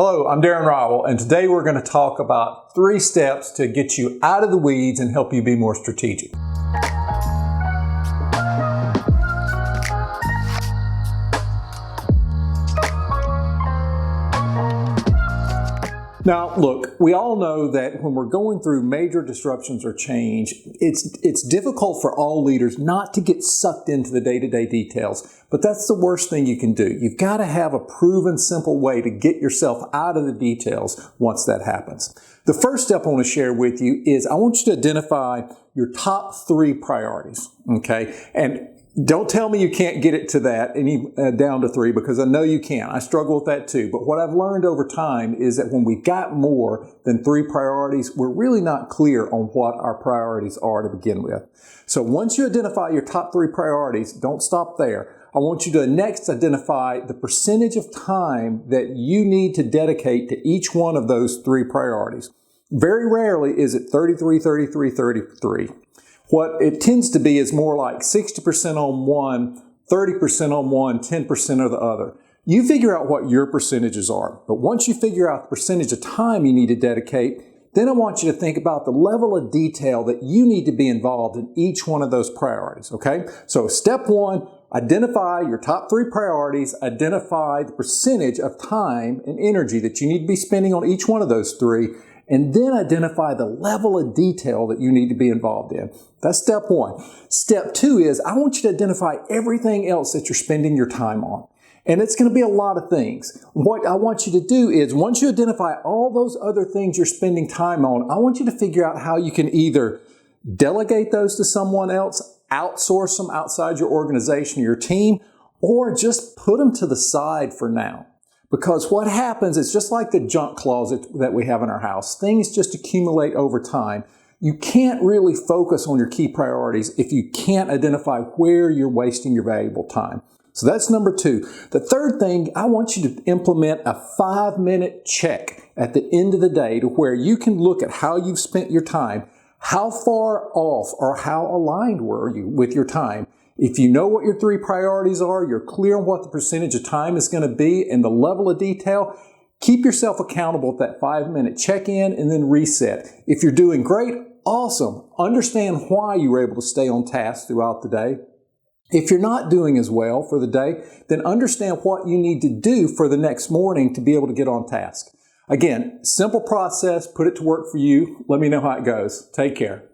Hello, I'm Darin Rowell, and today we're going to talk about 3 steps to get you out of the weeds and help you be more strategic. Now, look, we all know that when we're going through major disruptions or change, it's difficult for all leaders not to get sucked into the day-to-day details, but that's the worst thing you can do. You've got to have a proven, simple way to get yourself out of the details once that happens. The first step I want to share with you is I want you to identify your top 3 priorities, okay? And don't tell me you can't get it to that, down to 3, because I know you can. I struggle with that too. But what I've learned over time is that when we've got more than 3 priorities, we're really not clear on what our priorities are to begin with. So once you identify your top 3 priorities, don't stop there. I want you to next identify the percentage of time that you need to dedicate to each one of those 3 priorities. Very rarely is it 33, 33, 33. What it tends to be is more like 60% on one, 30% on one, 10% on the other. You figure out what your percentages are, but once you figure out the percentage of time you need to dedicate, then I want you to think about the level of detail that you need to be involved in each one of those priorities, okay? So step 1, identify your top 3 priorities, identify the percentage of time and energy that you need to be spending on each one of those 3, and then identify the level of detail that you need to be involved in. That's step 1. Step 2 is I want you to identify everything else that you're spending your time on. And it's going to be a lot of things. What I want you to do is once you identify all those other things you're spending time on, I want you to figure out how you can either delegate those to someone else, outsource them outside your organization or your team, or just put them to the side for now. Because what happens is just like the junk closet that we have in our house, things just accumulate over time. You can't really focus on your key priorities if you can't identify where you're wasting your valuable time. So that's number 2. The third thing, I want you to implement a 5-minute check at the end of the day to where you can look at how you've spent your time. How far off or how aligned were you with your time? If you know what your 3 priorities are, you're clear on what the percentage of time is going to be and the level of detail, keep yourself accountable at that 5-minute check-in and then reset. If you're doing great, awesome. Understand why you were able to stay on task throughout the day. If you're not doing as well for the day, then understand what you need to do for the next morning to be able to get on task. Again, simple process, put it to work for you. Let me know how it goes. Take care.